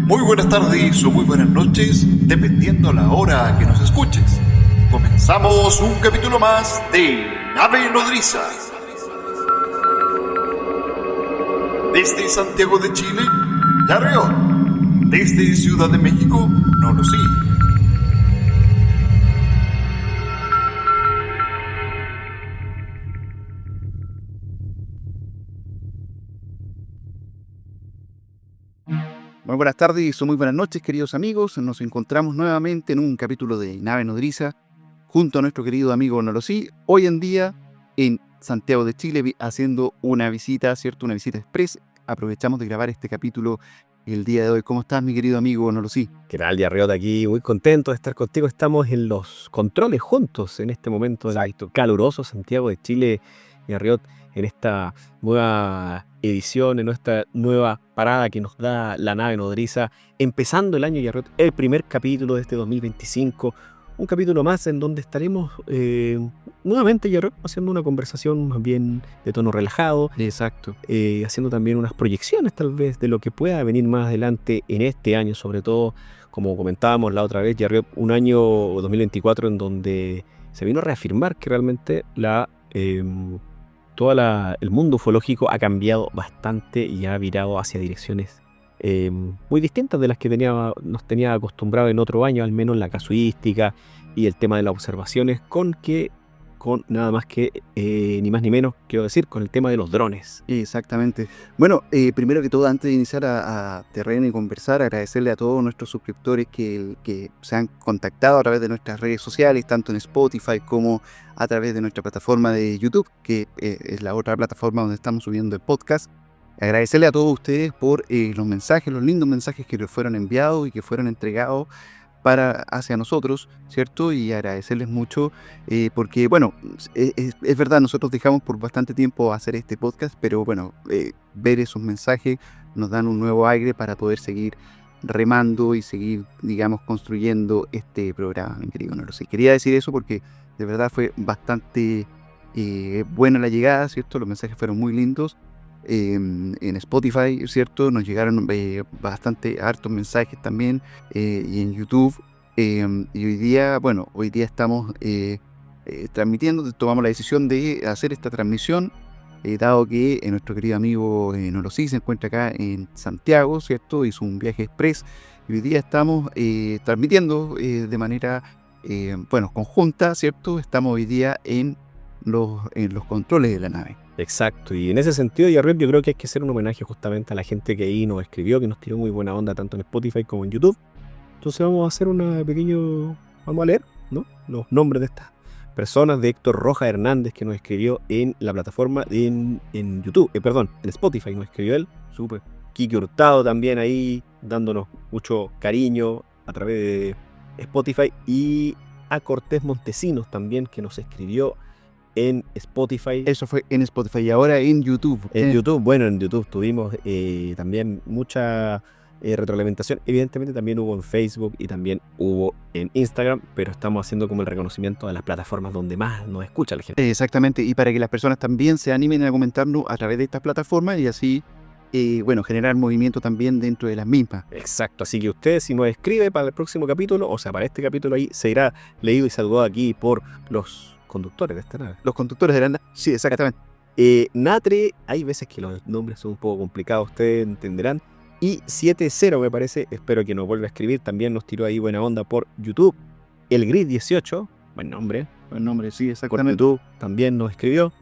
Muy buenas tardes o muy buenas noches, dependiendo la hora que nos escuches. Comenzamos un capítulo más de Nave Nodriza. Desde Santiago de Chile, Yarrión. Desde Ciudad de México, Nolosí. Muy buenas tardes o muy buenas noches, queridos amigos. Nos encontramos nuevamente en un capítulo de Nave Nodriza junto a nuestro querido amigo Nolosí, hoy en día en Santiago de Chile haciendo una visita, ¿cierto? Una visita express. Aprovechamos de grabar este capítulo el día de hoy. ¿Cómo estás, mi querido amigo Nolosí? ¿Qué tal, Yarriot? Aquí muy contento de estar contigo. Estamos en los controles juntos en este momento del caluroso Santiago de Chile, Yarriot, en esta nueva edición, en nuestra nueva parada que nos da la Nave Nodriza, empezando el año, Yarriot, el primer capítulo de este 2025, un capítulo más en donde estaremos nuevamente, Yarriot, haciendo una conversación más bien de tono relajado. Exacto. Haciendo también unas proyecciones tal vez de lo que pueda venir más adelante en este año, sobre todo, como comentábamos la otra vez, Yarriot, un año 2024 en donde se vino a reafirmar que realmente el mundo ufológico ha cambiado bastante y ha virado hacia direcciones muy distintas de las que nos tenía acostumbrado en otro año, al menos la casuística y el tema de las observaciones, con nada más que, ni más ni menos, quiero decir, con el tema de los drones. Exactamente. Bueno, primero que todo, antes de iniciar a terreno y conversar, agradecerle a todos nuestros suscriptores que se han contactado a través de nuestras redes sociales, tanto en Spotify como a través de nuestra plataforma de YouTube, que es la otra plataforma donde estamos subiendo el podcast. Agradecerle a todos ustedes por los mensajes, los lindos mensajes que nos fueron enviados y que fueron entregados hacia nosotros, ¿cierto? Y agradecerles mucho porque, bueno, es verdad, nosotros dejamos por bastante tiempo hacer este podcast, pero bueno, ver esos mensajes nos dan un nuevo aire para poder seguir remando y seguir, digamos, construyendo este programa, mi querido Nolosí. Quería decir eso porque de verdad fue bastante buena la llegada, ¿cierto? Los mensajes fueron muy lindos. En Spotify, ¿cierto? Nos llegaron bastante hartos mensajes también y en YouTube. Y hoy día estamos transmitiendo, tomamos la decisión de hacer esta transmisión, dado que nuestro querido amigo Nolosí se encuentra acá en Santiago, ¿cierto? Hizo un viaje express y hoy día estamos transmitiendo de manera conjunta, ¿cierto? Estamos hoy día en los controles de la nave. Exacto, y en ese sentido, Yarriot, yo creo que hay que hacer un homenaje justamente a la gente que ahí nos escribió, que nos tiró muy buena onda tanto en Spotify como en YouTube. Entonces vamos a hacer vamos a leer, ¿no?, los nombres de estas personas, de Héctor Roja Hernández, que nos escribió en la plataforma en YouTube, en Spotify nos escribió él, súper. Kiki Hurtado también ahí dándonos mucho cariño a través de Spotify, y a Cortés Montesinos también, que nos escribió en Spotify. Eso fue en Spotify y ahora en YouTube. En YouTube tuvimos también mucha retroalimentación. Evidentemente también hubo en Facebook y también hubo en Instagram, pero estamos haciendo como el reconocimiento de las plataformas donde más nos escucha la gente. Exactamente, y para que las personas también se animen a comentarnos a través de estas plataformas y así, generar movimiento también dentro de las mismas. Exacto, así que usted, si nos escribe para el próximo capítulo, o sea, para este capítulo, ahí se irá leído y saludado aquí por los conductores de esta nave. Los conductores de la nave. Sí, exactamente. Natre, hay veces que los nombres son un poco complicados, ustedes entenderán. Y 70 me parece, espero que nos vuelva a escribir, también nos tiró ahí buena onda por YouTube. El Grid 18, buen nombre, Sí, exactamente. Por YouTube también nos escribió.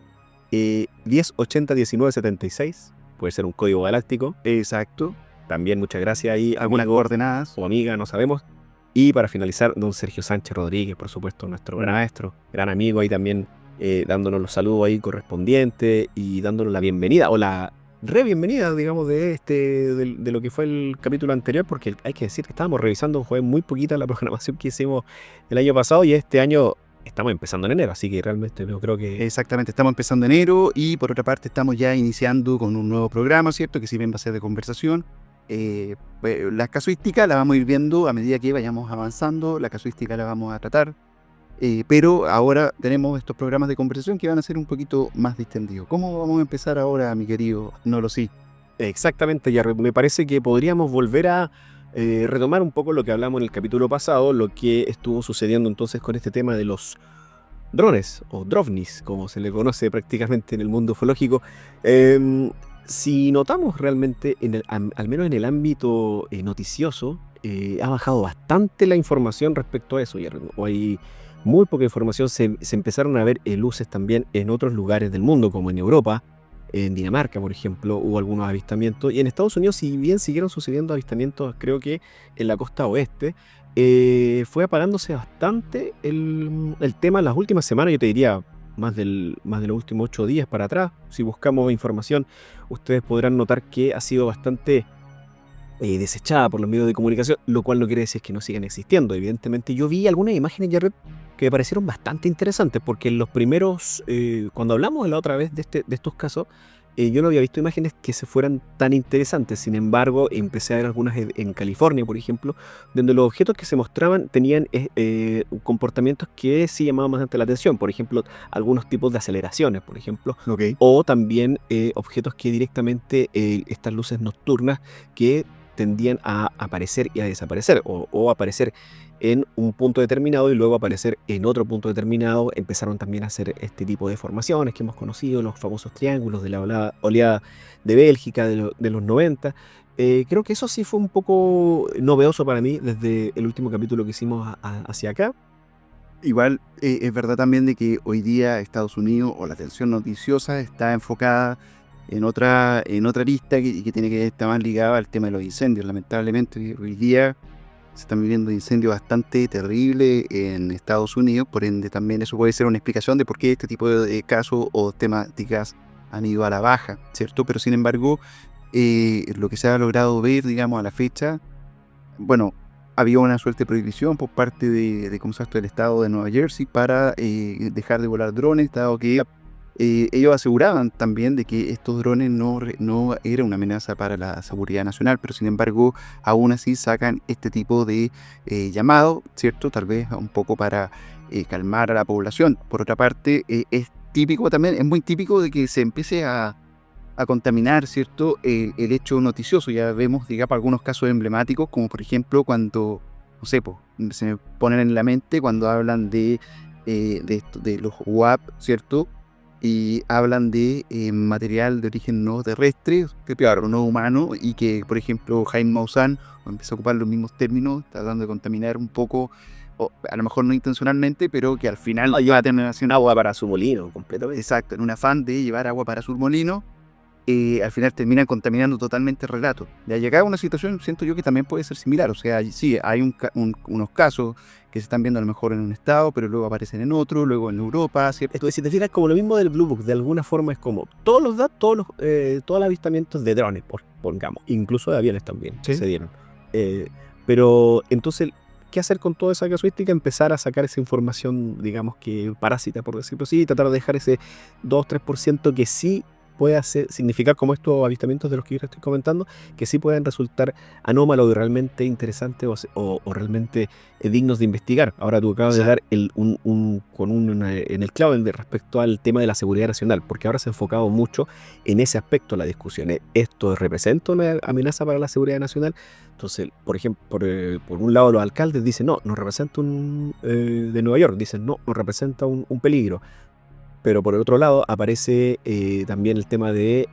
10801976, puede ser un código galáctico. Exacto. También muchas gracias ahí. Algunas coordenadas. O amiga, no sabemos. Y para finalizar, don Sergio Sánchez Rodríguez, por supuesto, nuestro maestro, gran amigo ahí también, dándonos los saludos ahí correspondientes y dándonos la bienvenida, o la re-bienvenida, digamos, de lo que fue el capítulo anterior, porque hay que decir que estábamos revisando, fue muy poquita la programación que hicimos el año pasado, y este año estamos empezando en enero, así que realmente yo creo que... Exactamente, estamos empezando en enero y por otra parte estamos ya iniciando con un nuevo programa, ¿cierto? Que si bien va a ser de conversación. La casuística la vamos a ir viendo a medida que vayamos avanzando, la casuística la vamos a tratar, pero ahora tenemos estos programas de conversación que van a ser un poquito más distendidos. ¿Cómo vamos a empezar ahora, mi querido Nolosí? Exactamente, ya me parece que podríamos volver a retomar un poco lo que hablamos en el capítulo pasado, lo que estuvo sucediendo entonces con este tema de los drones, o drovnis, como se le conoce prácticamente en el mundo ufológico. Si notamos realmente, al menos en el ámbito noticioso, ha bajado bastante la información respecto a eso, o hay muy poca información. Se empezaron a ver luces también en otros lugares del mundo, como en Europa. En Dinamarca, por ejemplo, hubo algunos avistamientos. Y en Estados Unidos, si bien siguieron sucediendo avistamientos, creo que en la costa oeste, fue apagándose bastante el tema en las últimas semanas. Yo te diría más de los últimos 8 días para atrás. Si buscamos información, ustedes podrán notar que ha sido bastante desechada por los medios de comunicación, lo cual no quiere decir que no sigan existiendo. Evidentemente, yo vi algunas imágenes ya que me parecieron bastante interesantes, porque en los primeros, cuando hablamos la otra vez de estos casos, yo no había visto imágenes que se fueran tan interesantes. Sin embargo, empecé a ver algunas en California, por ejemplo, donde los objetos que se mostraban tenían comportamientos que sí llamaban bastante la atención. Por ejemplo, algunos tipos de aceleraciones, por ejemplo, o también objetos que directamente, estas luces nocturnas que tendían a aparecer y a desaparecer, o aparecer en un punto determinado y luego aparecer en otro punto determinado. Empezaron también a hacer este tipo de formaciones que hemos conocido, los famosos triángulos de la oleada de Bélgica de los 90. Creo que eso sí fue un poco novedoso para mí desde el último capítulo que hicimos hacia acá. Igual es verdad también de que hoy día Estados Unidos, o la atención noticiosa, está enfocada en otra arista que tiene que estar más ligada al tema de los incendios. Lamentablemente hoy día se están viviendo incendios bastante terribles en Estados Unidos, por ende también eso puede ser una explicación de por qué este tipo de casos o temáticas han ido a la baja, ¿cierto? Pero sin embargo, lo que se ha logrado ver, digamos, a la fecha, bueno, había una suerte de prohibición por parte de ¿cómo se llama?, del estado de Nueva Jersey para dejar de volar drones, dado que ellos aseguraban también de que estos drones no eran una amenaza para la seguridad nacional, pero sin embargo aún así sacan este tipo de llamado, ¿cierto? Tal vez un poco para calmar a la población. Por otra parte, es típico también, es muy típico de que se empiece a contaminar, ¿cierto?, el hecho noticioso. Ya vemos, digamos, algunos casos emblemáticos, como por ejemplo cuando, no sé, se me ponen en la mente cuando hablan de los UAP, ¿cierto?, y hablan de material de origen no terrestre, que claro, no humano, y que, por ejemplo, Jaime Maussan empezó a ocupar los mismos términos, tratando de contaminar un poco, o a lo mejor no intencionalmente, pero que al final iba a tener agua para su molino, completamente. Exacto, en un afán de llevar agua para su molino, al final terminan contaminando totalmente el relato. Ya llegada una situación, siento yo que también puede ser similar. O sea, sí, hay unos casos que se están viendo a lo mejor en un estado, pero luego aparecen en otro, luego en Europa, ¿cierto? Entonces, si te fijas, como lo mismo del Blue Book, de alguna forma es como todos los todos los avistamientos de drones, pongamos, incluso de aviones también se dieron. Pero entonces, ¿qué hacer con toda esa casuística? Empezar a sacar esa información, digamos que parásita, por decirlo así, y tratar de dejar ese 2-3% que sí puede significar, como estos avistamientos de los que yo estoy comentando, que sí pueden resultar anómalos y realmente interesantes o realmente dignos de investigar. Ahora tú acabas de dar en el clavo respecto al tema de la seguridad nacional, porque ahora se ha enfocado mucho en ese aspecto de la discusión. ¿Esto representa una amenaza para la seguridad nacional? Entonces, por ejemplo, por un lado los alcaldes dicen no representa de Nueva York, dicen no representa un peligro. Pero por el otro lado aparece también el tema de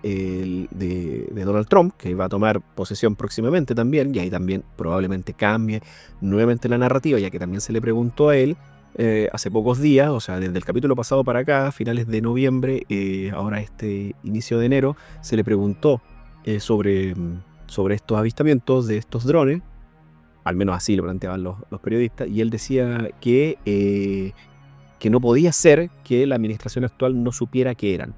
Donald Trump, que va a tomar posesión próximamente también, y ahí también probablemente cambie nuevamente la narrativa, ya que también se le preguntó a él hace pocos días, o sea, desde el capítulo pasado para acá, finales de noviembre, ahora este inicio de enero, se le preguntó sobre estos avistamientos de estos drones, al menos así lo planteaban los periodistas, y él decía que no podía ser que la administración actual no supiera qué eran,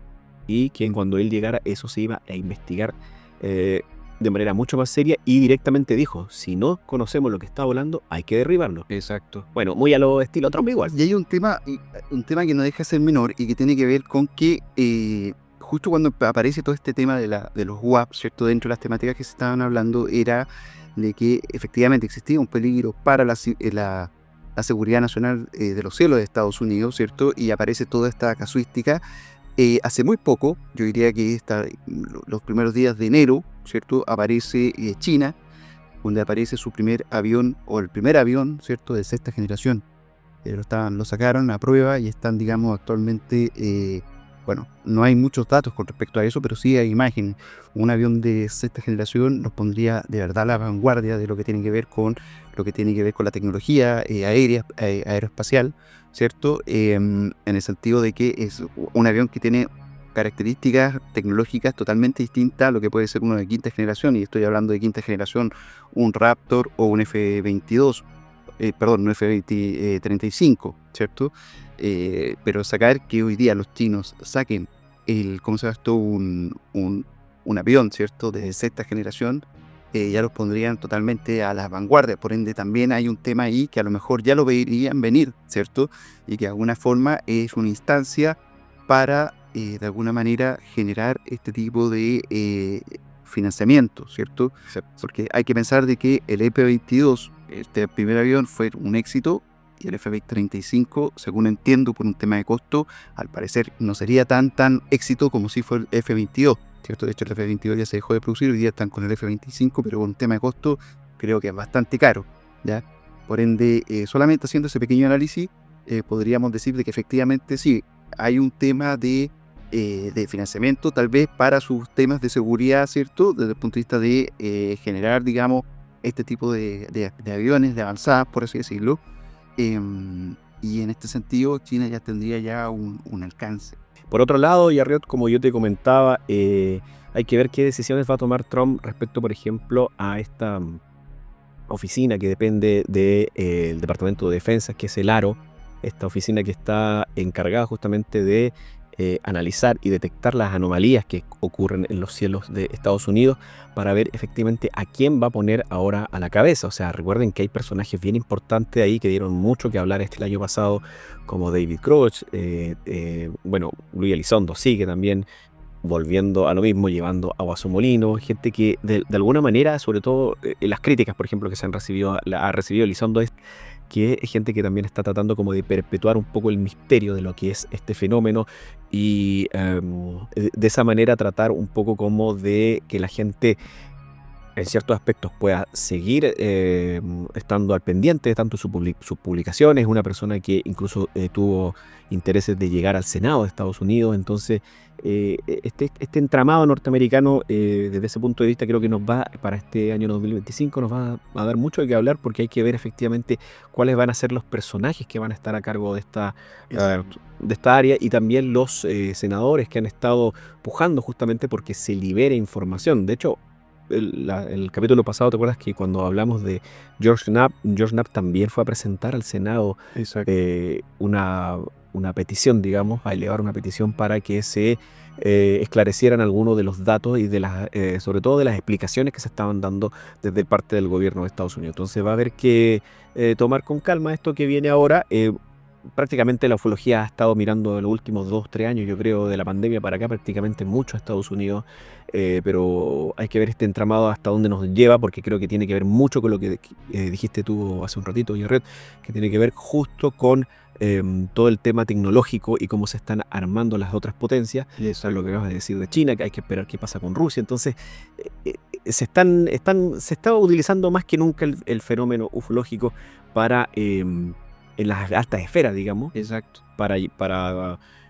y que cuando él llegara eso se iba a investigar de manera mucho más seria, y directamente dijo, si no conocemos lo que está volando, hay que derribarlo. Exacto. Bueno, muy a lo estilo Trump igual. Y hay un tema que no deja de ser menor y que tiene que ver con que justo cuando aparece todo este tema de los UAP, ¿cierto?, dentro de las temáticas que se estaban hablando, era de que efectivamente existía un peligro para la seguridad nacional de los cielos de Estados Unidos, ¿cierto? Y aparece toda esta casuística. Hace muy poco, yo diría que los primeros días de enero, ¿cierto?, aparece China donde aparece su primer avión, o el primer avión, ¿cierto?, de sexta generación. Lo sacaron a prueba y están, digamos, actualmente, bueno, no hay muchos datos con respecto a eso, pero sí hay imágenes. Un avión de sexta generación nos pondría de verdad a la vanguardia de lo que tiene que ver con la tecnología aérea, aeroespacial, ¿cierto? En el sentido de que es un avión que tiene características tecnológicas totalmente distintas a lo que puede ser uno de quinta generación, y estoy hablando de quinta generación, un Raptor o un F-22. Un F-35, ¿cierto? Pero sacar que hoy día los chinos saquen ¿cómo se llama esto? Un avión, ¿cierto?, de sexta generación, ya los pondrían totalmente a la vanguardia. Por ende, también hay un tema ahí que a lo mejor ya lo verían venir, ¿cierto? Y que de alguna forma es una instancia para, de alguna manera, generar este tipo de financiamiento, ¿cierto? Porque hay que pensar de que el F-22, este primer avión, fue un éxito, y el F-35, según entiendo, por un tema de costo, al parecer no sería tan éxito como si fue el F-22, ¿cierto? De hecho, el F-22 ya se dejó de producir, hoy día están con el F-25, pero por un tema de costo creo que es bastante caro, ¿ya? Por ende, solamente haciendo ese pequeño análisis, podríamos decir de que efectivamente sí, hay un tema de financiamiento, tal vez para sus temas de seguridad, ¿cierto? Desde el punto de vista de generar, digamos, este tipo de aviones de avanzada, por así decirlo. Y en este sentido, China ya tendría ya un alcance. Por otro lado, Yarriot, como yo te comentaba, hay que ver qué decisiones va a tomar Trump respecto, por ejemplo, a esta oficina que depende del Departamento de Defensa, que es el ARO, esta oficina que está encargada justamente de analizar y detectar las anomalías que ocurren en los cielos de Estados Unidos, para ver efectivamente a quién va a poner ahora a la cabeza. O sea, recuerden que hay personajes bien importantes ahí que dieron mucho que hablar el año pasado, como David Cross, Luis Elizondo sigue también volviendo a lo mismo, llevando agua a su molino, gente que de alguna manera, sobre todo las críticas, por ejemplo, que ha recibido Elizondo, es que es gente que también está tratando como de perpetuar un poco el misterio de lo que es este fenómeno, y de esa manera tratar un poco como de que la gente en ciertos aspectos pueda seguir estando al pendiente de tanto sus publicaciones. Una persona que incluso tuvo intereses de llegar al Senado de Estados Unidos. Entonces, este entramado norteamericano, desde ese punto de vista, creo que para este año 2025, nos va a dar mucho de qué hablar, porque hay que ver efectivamente cuáles van a ser los personajes que van a estar a cargo de esta área, y también los senadores que han estado pujando justamente porque se libere información. De hecho, el capítulo pasado, ¿te acuerdas que cuando hablamos de George Knapp también fue a presentar al Senado una petición, digamos, a elevar una petición para que se esclarecieran algunos de los datos y sobre todo de las explicaciones que se estaban dando desde parte del gobierno de Estados Unidos? Entonces va a haber que tomar con calma esto que viene ahora. Prácticamente la ufología ha estado mirando en los últimos 2-3 años, yo creo, de la pandemia para acá, prácticamente mucho a Estados Unidos, pero hay que ver este entramado hasta dónde nos lleva, porque creo que tiene que ver mucho con lo que dijiste tú hace un ratito, Jared, que tiene que ver justo con todo el tema tecnológico y cómo se están armando las otras potencias. Y eso es lo que acabas de decir de China, que hay que esperar qué pasa con Rusia. Entonces, se está utilizando más que nunca el fenómeno ufológico para en las altas esferas, digamos. Exacto. Para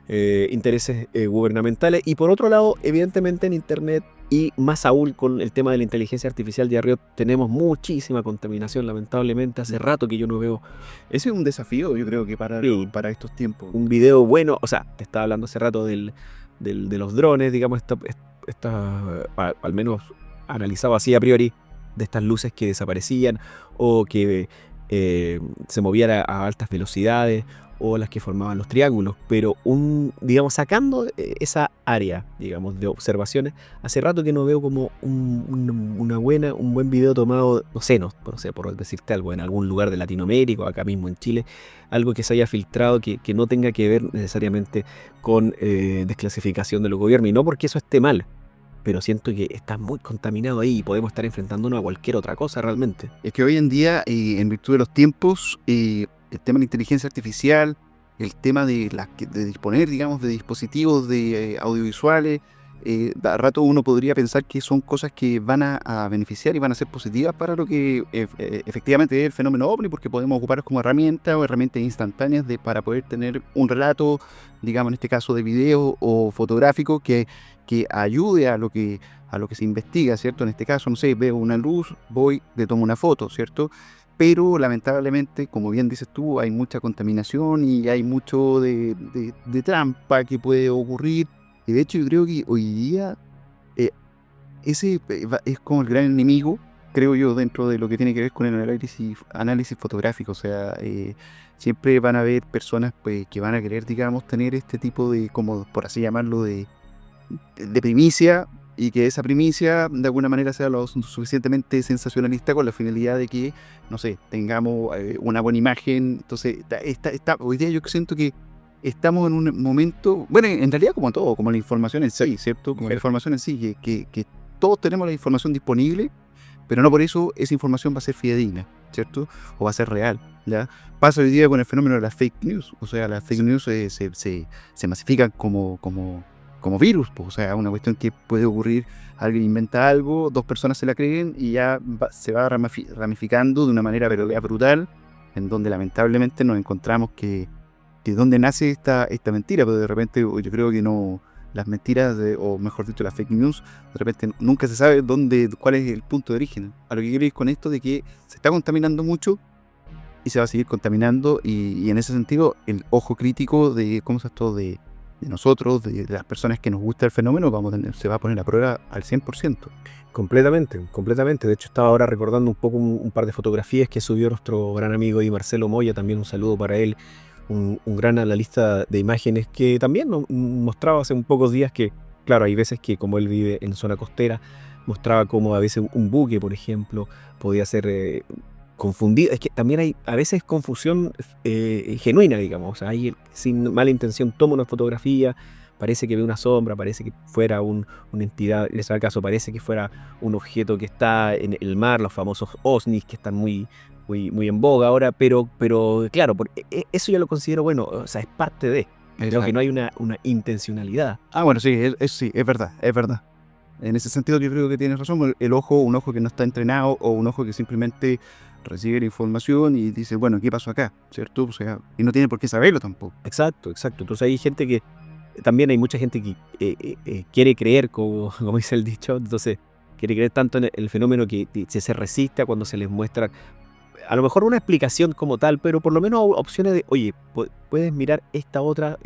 intereses gubernamentales. Y por otro lado, evidentemente en Internet, y más aún con el tema de la inteligencia artificial, de arriba tenemos muchísima contaminación, lamentablemente. Hace rato que yo no veo. Ese es un desafío, yo creo que para estos tiempos. Un video bueno, o sea, te estaba hablando hace rato de los drones, digamos, al menos analizado así a priori, de estas luces que desaparecían o que se movían a altas velocidades, o las que formaban los triángulos. Pero digamos, sacando esa área, digamos, de observaciones, hace rato que no veo como un buen video tomado, no sé, por decirte algo, en algún lugar de Latinoamérica o acá mismo en Chile, algo que se haya filtrado que no tenga que ver necesariamente con desclasificación de los gobiernos, y no porque eso esté mal, pero siento que está muy contaminado ahí y podemos estar enfrentándonos a cualquier otra cosa realmente. Es que hoy en día, en virtud de los tiempos, el tema de la inteligencia artificial, el tema de disponer, digamos, de dispositivos audiovisuales, a rato uno podría pensar que son cosas que van a beneficiar y van a ser positivas para lo que efectivamente es el fenómeno OVNI, porque podemos ocuparlos como herramientas o herramientas instantáneas para poder tener un relato, digamos en este caso de video o fotográfico, que ayude a lo que se investiga, ¿cierto? En este caso, no sé, veo una luz, voy, le tomo una foto, ¿cierto? Pero lamentablemente, como bien dices tú, hay mucha contaminación y hay mucho de trampa que puede ocurrir. Y de hecho yo creo que hoy día eh, ese es como el gran enemigo, creo yo, dentro de lo que tiene que ver con el análisis fotográfico. O sea, siempre van a haber personas pues, que van a querer, digamos, tener este tipo de, como por así llamarlo, de primicia, y que esa primicia de alguna manera sea lo suficientemente sensacionalista con la finalidad de que, no sé, tengamos una buena imagen. Entonces, hoy día yo siento que estamos en un momento, bueno, en realidad como todo, como la información en sí, ¿cierto? Como la información en sí, que todos tenemos la información disponible, pero no por eso esa información va a ser fidedigna, ¿cierto? O va a ser real, ¿ya? Pasa hoy día con el fenómeno de las fake news. O sea, las fake news se masifican como virus, pues. O sea, una cuestión que puede ocurrir, alguien inventa algo, dos personas se la creen y ya se va ramificando de una manera pero ya brutal, en donde lamentablemente nos encontramos que dónde nace esta mentira, pero de repente yo creo que no, las mentiras, o mejor dicho, las fake news, de repente nunca se sabe cuál es el punto de origen. A lo que quiero ir con esto de que se está contaminando mucho y se va a seguir contaminando, y en ese sentido el ojo crítico de cómo es esto de nosotros, de las personas que nos gusta el fenómeno, se va a poner a prueba al 100%. Completamente, completamente. De hecho, estaba ahora recordando un poco un par de fotografías que subió nuestro gran amigo y Marcelo Moya, también un saludo para él, un gran analista de imágenes que también mostraba hace un pocos días que, claro, hay veces que como él vive en zona costera, mostraba como a veces un buque, por ejemplo, podía ser confundido. Es que también hay a veces confusión genuina, digamos. O sea, hay sin mala intención toma una fotografía, parece que ve una sombra, parece que fuera una entidad, en ese caso parece que fuera un objeto que está en el mar, los famosos OVNIs que están muy en boga ahora, pero claro, eso yo lo considero bueno, o sea, es parte de. Creo que no hay una intencionalidad. Ah, bueno, sí, sí, es verdad, es verdad. En ese sentido yo creo que tienes razón. Un ojo que no está entrenado, o un ojo que simplemente recibe la información y dice, bueno, ¿qué pasó acá? ¿Cierto? O sea, y no tiene por qué saberlo tampoco. Exacto. Entonces hay gente que, también hay mucha gente que quiere creer, como dice el dicho, entonces quiere creer tanto en el fenómeno que se resiste a cuando se les muestra a lo mejor una explicación como tal, pero por lo menos opciones de, oye, puedes mirar esta otra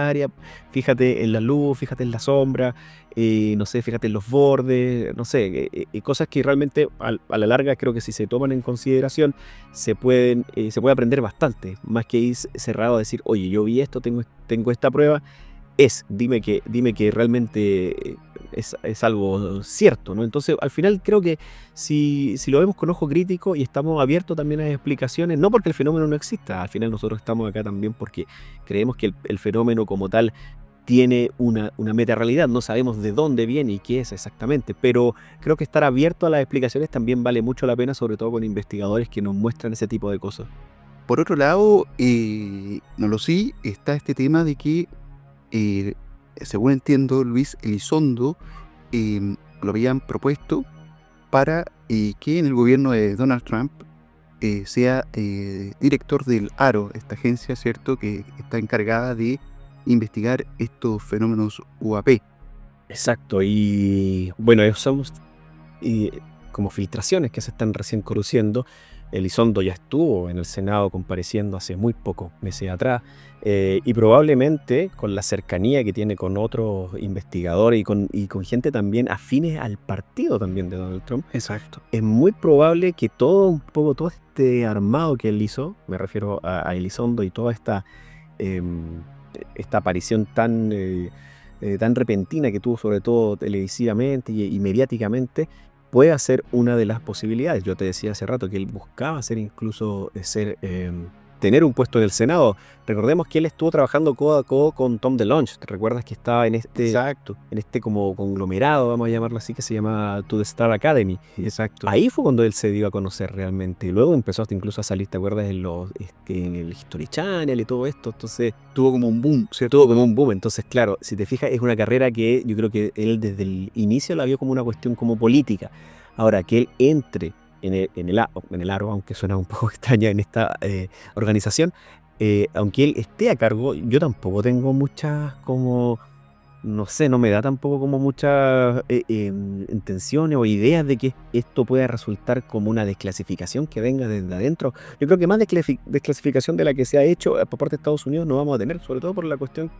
área, fíjate en la luz, fíjate en la sombra, no sé, fíjate en los bordes, no sé, cosas que realmente a la larga creo que si se toman en consideración se puede aprender bastante, más que ir cerrado a decir, oye, yo vi esto, tengo esta prueba. Dime que realmente es algo cierto, ¿no? Entonces, al final creo que si lo vemos con ojo crítico y estamos abiertos también a explicaciones, no porque el fenómeno no exista, al final nosotros estamos acá también porque creemos que el fenómeno como tal tiene una meta-realidad, no sabemos de dónde viene y qué es exactamente, pero creo que estar abierto a las explicaciones también vale mucho la pena, sobre todo con investigadores que nos muestran ese tipo de cosas. Por otro lado, no lo sé, está este tema de que según entiendo, Luis Elizondo lo habían propuesto para que en el gobierno de Donald Trump sea director del ARO, esta agencia, ¿cierto?, que está encargada de investigar estos fenómenos UAP. Exacto, y bueno, son como filtraciones que se están recién conociendo. Elizondo ya estuvo en el Senado compareciendo hace muy pocos meses atrás, y probablemente con la cercanía que tiene con otros investigadores y con gente también afines al partido también de Donald Trump. Exacto. Es muy probable que todo este armado que él hizo, me refiero a Elizondo, y toda esta aparición tan repentina que tuvo, sobre todo televisivamente y mediáticamente, puede ser una de las posibilidades. Yo te decía hace rato que él buscaba ser incluso tener un puesto en el Senado. Recordemos que él estuvo trabajando codo a codo con Tom DeLonge. ¿Te recuerdas que estaba en Exacto. este como conglomerado, vamos a llamarlo así, que se llama To the Star Academy? Exacto. Ahí fue cuando él se dio a conocer realmente. Y luego empezó hasta incluso a salir, ¿te acuerdas? En el History Channel y todo esto. Entonces Tuvo como un boom, ¿cierto? tuvo como un boom. Entonces, claro, si te fijas, es una carrera que yo creo que él desde el inicio la vio como una cuestión como política. Ahora, que él entre en el aro, aunque suena un poco extraña en esta organización, aunque él esté a cargo, yo tampoco tengo muchas como, no sé, no me da tampoco como muchas intenciones o ideas de que esto pueda resultar como una desclasificación que venga desde adentro. Yo creo que más desclasificación de la que se ha hecho por parte de Estados Unidos no vamos a tener, sobre todo por la cuestión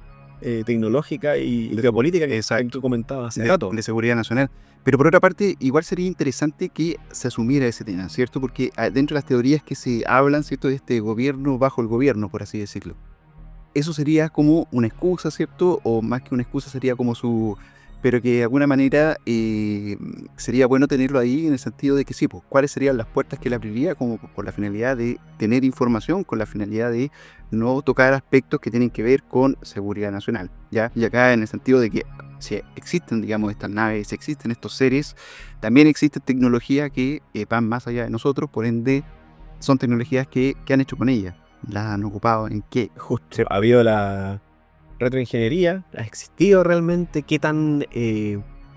tecnológica y geopolítica que tú comentabas hace rato. De seguridad nacional. Pero por otra parte, igual sería interesante que se asumiera ese tema, ¿cierto? Porque dentro de las teorías que se hablan, ¿cierto? De este gobierno bajo el gobierno, por así decirlo. Eso sería como una excusa, ¿cierto? O más que una excusa sería como su... Pero que de alguna manera sería bueno tenerlo ahí en el sentido de que sí, pues, ¿cuáles serían las puertas que le abriría? Como con la finalidad de tener información, con la finalidad de no tocar aspectos que tienen que ver con seguridad nacional, ¿ya? Y acá en el sentido de que si existen, digamos, estas naves, si existen estos seres, también existe tecnología que van más allá de nosotros, por ende, son tecnologías que han hecho con ellas. ¿Las han ocupado en qué? Justo ha habido la retroingeniería, ha existido realmente, qué tan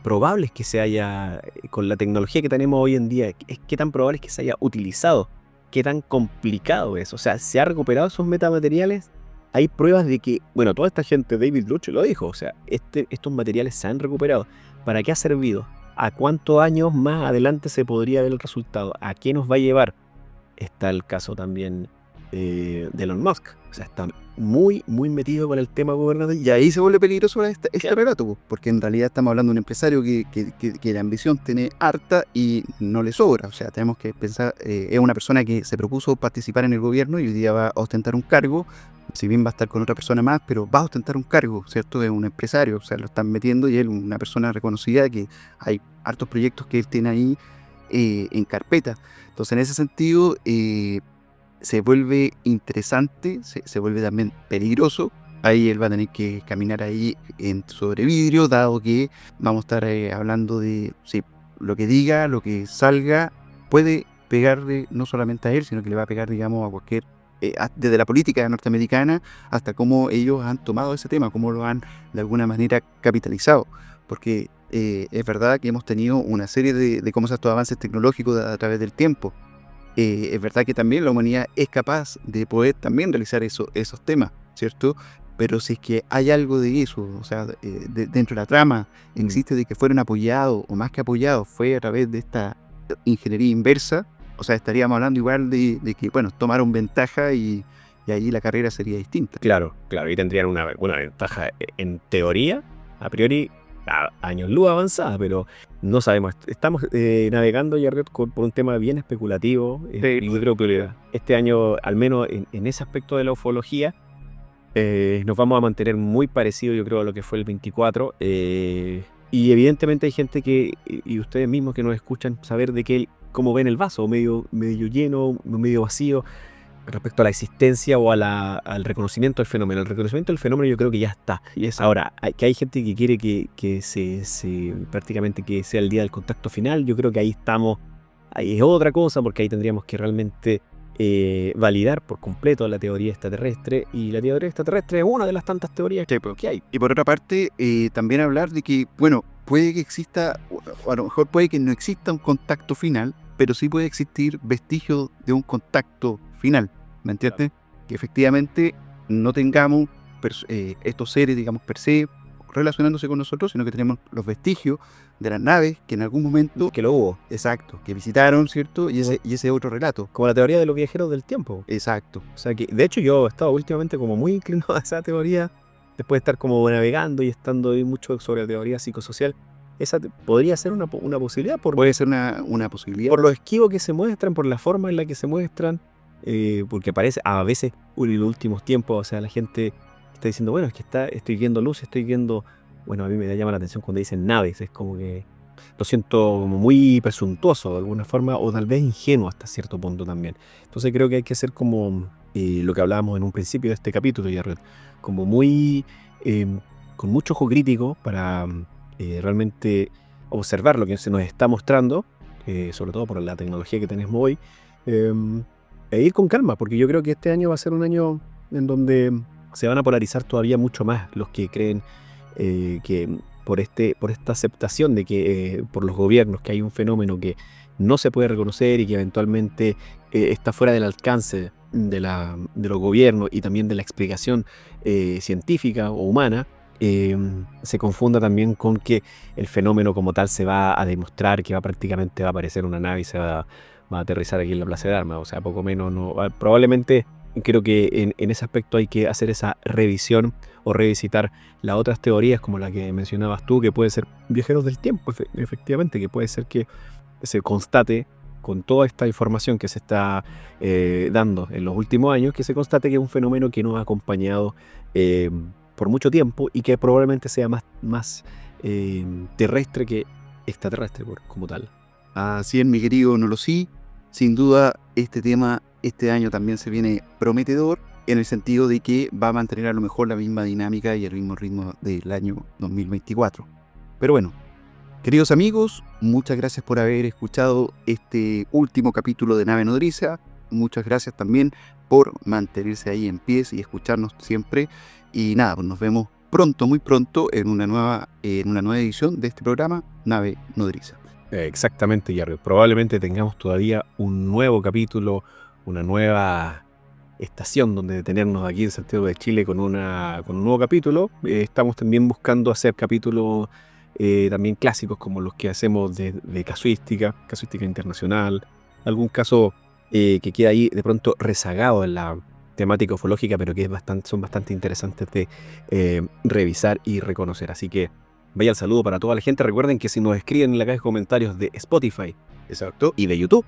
probable es que se haya, con la tecnología que tenemos hoy en día, qué tan probable es que se haya utilizado, qué tan complicado es. O sea, ¿se ha recuperado esos metamateriales? Hay pruebas de que, bueno, toda esta gente, David Luch lo dijo, o sea, estos materiales se han recuperado. ¿Para qué ha servido? ¿A cuántos años más adelante se podría ver el resultado? ¿A qué nos va a llevar? Está el caso también de Elon Musk. O sea, está muy, muy metido con el tema gubernamental. Y ahí se vuelve peligroso este relato, pues, porque en realidad estamos hablando de un empresario que la ambición tiene harta y no le sobra. O sea, tenemos que pensar, es una persona que se propuso participar en el gobierno y hoy día va a ostentar un cargo, si bien va a estar con otra persona más, pero va a ostentar un cargo, ¿cierto? Es un empresario, o sea, lo están metiendo y él una persona reconocida, que hay hartos proyectos que él tiene ahí en carpeta. Entonces, en ese sentido, se vuelve interesante, se vuelve también peligroso. Ahí él va a tener que caminar ahí sobre vidrio, dado que vamos a estar hablando de lo que diga, lo que salga, puede pegarle no solamente a él, sino que le va a pegar, digamos, a cualquier, desde la política norteamericana hasta cómo ellos han tomado ese tema, cómo lo han de alguna manera capitalizado. Porque es verdad que hemos tenido una serie de cómo estos avances tecnológicos a través del tiempo. Es verdad que también la humanidad es capaz de poder también realizar esos temas, ¿cierto? Pero si es que hay algo de eso, o sea, dentro de la trama existe de que fueron apoyados, o más que apoyados, fue a través de esta ingeniería inversa, o sea, estaríamos hablando igual de que, bueno, tomaron ventaja y ahí la carrera sería distinta. Claro, y tendrían una ventaja en teoría, a priori, a años luz avanzada, pero no sabemos. Estamos navegando ya por un tema bien especulativo. Y yo creo que este año, al menos en ese aspecto de la ufología, nos vamos a mantener muy parecido, yo creo, a lo que fue el 24. Y evidentemente hay gente y ustedes mismos que nos escuchan, saber de cómo ven el vaso, medio lleno, medio vacío, respecto a la existencia o al reconocimiento del fenómeno. El reconocimiento del fenómeno yo creo que ya está. Ahora, hay gente que quiere que prácticamente que sea el día del contacto final. Yo creo que ahí estamos, ahí es otra cosa, porque ahí tendríamos que realmente validar por completo la teoría extraterrestre, y la teoría extraterrestre es una de las tantas teorías que hay. Y por otra parte, también hablar de que, bueno, puede que exista, o a lo mejor puede que no exista un contacto final, pero sí puede existir vestigios de un contacto final, ¿me entiendes? Claro. Que efectivamente no tengamos estos seres, digamos, per se, relacionándose con nosotros, sino que tenemos los vestigios de las naves que en algún momento... Que lo hubo. Exacto, que visitaron, ¿cierto? Y ese otro relato. Como la teoría de los viajeros del tiempo. Exacto. O sea que, de hecho, yo he estado últimamente como muy inclinado a esa teoría, después de estar como navegando y estando ahí mucho sobre la teoría psicosocial. Esa podría ser una posibilidad. Puede ser una posibilidad. Por lo esquivo que se muestran, por la forma en la que se muestran, porque parece, a veces, en los últimos tiempos, o sea, la gente está diciendo, bueno, es que estoy viendo luz, estoy viendo... Bueno, a mí me llama la atención cuando dicen naves, es como que lo siento como muy presuntuoso de alguna forma, o tal vez ingenuo hasta cierto punto también. Entonces creo que hay que ser como lo que hablábamos en un principio de este capítulo, Jared, como muy con mucho ojo crítico para realmente observar lo que se nos está mostrando, sobre todo por la tecnología que tenemos hoy, eh, e ir con calma, porque yo creo que este año va a ser un año en donde se van a polarizar todavía mucho más los que creen que por esta aceptación de que por los gobiernos que hay un fenómeno que no se puede reconocer y que eventualmente está fuera del alcance de los gobiernos y también de la explicación científica o humana, se confunda también con que el fenómeno como tal se va a demostrar, que prácticamente va a aparecer una nave y va a aterrizar aquí en la Plaza de Armas. O sea, poco menos, no, probablemente creo que en ese aspecto hay que hacer esa revisión o revisitar las otras teorías como la que mencionabas tú, que puede ser viajeros del tiempo, efectivamente, que puede ser que se constate con toda esta información que se está dando en los últimos años, que se constate que es un fenómeno que nos ha acompañado por mucho tiempo y que probablemente sea más terrestre que extraterrestre como tal. Así es, mi querido Nolosí. Sin duda, este tema este año también se viene prometedor en el sentido de que va a mantener a lo mejor la misma dinámica y el mismo ritmo del año 2024. Pero bueno, queridos amigos, muchas gracias por haber escuchado este último capítulo de Nave Nodriza. Muchas gracias también por mantenerse ahí en pies y escucharnos siempre. Y nada, pues nos vemos pronto, muy pronto, en una nueva edición de este programa, Nave Nodriza. Exactamente, Jarry. Probablemente tengamos todavía un nuevo capítulo, una nueva estación donde detenernos aquí en Santiago de Chile con un nuevo capítulo. Estamos también buscando hacer capítulos también clásicos como los que hacemos de casuística internacional, algún caso que queda ahí de pronto rezagado en la temática ufológica, pero que son bastante interesantes de revisar y reconocer. Así que vaya el saludo para toda la gente. Recuerden que si nos escriben en la caja de comentarios de Spotify, exacto, y de YouTube,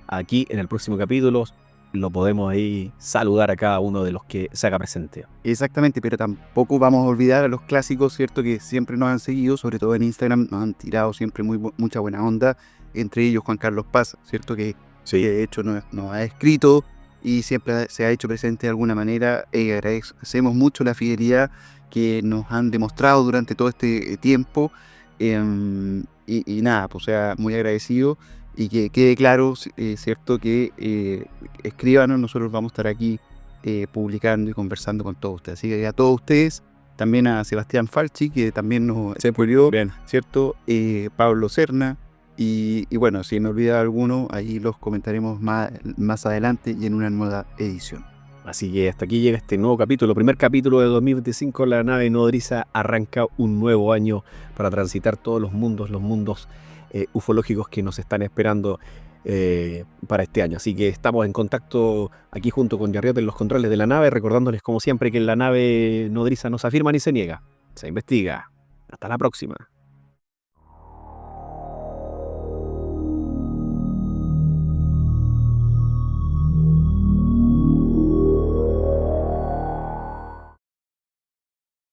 aquí en el próximo capítulo lo podemos ahí saludar a cada uno de los que se haga presente. Exactamente, pero tampoco vamos a olvidar a los clásicos, ¿cierto? Que siempre nos han seguido, sobre todo en Instagram, nos han tirado siempre mucha buena onda. Entre ellos Juan Carlos Paz, ¿cierto? Que de hecho nos ha escrito y siempre se ha hecho presente de alguna manera. Agradecemos mucho la fidelidad que nos han demostrado durante todo este tiempo. Y nada, pues sea muy agradecido. Y que quede claro, cierto, que escríbanos, nosotros vamos a estar aquí publicando y conversando con todos ustedes. Así que a todos ustedes, también a Sebastián Falchi, que también nos apoyó, ¿cierto? Pablo Serna, y bueno, si me olvida alguno, ahí los comentaremos más adelante y en una nueva edición. Así que hasta aquí llega este nuevo capítulo, primer capítulo de 2025. La nave nodriza arranca un nuevo año para transitar todos los mundos ufológicos que nos están esperando para este año. Así que estamos en contacto aquí junto con Jarriot en los controles de la nave, recordándoles como siempre que en la nave nodriza no se afirma ni se niega, se investiga. Hasta la próxima.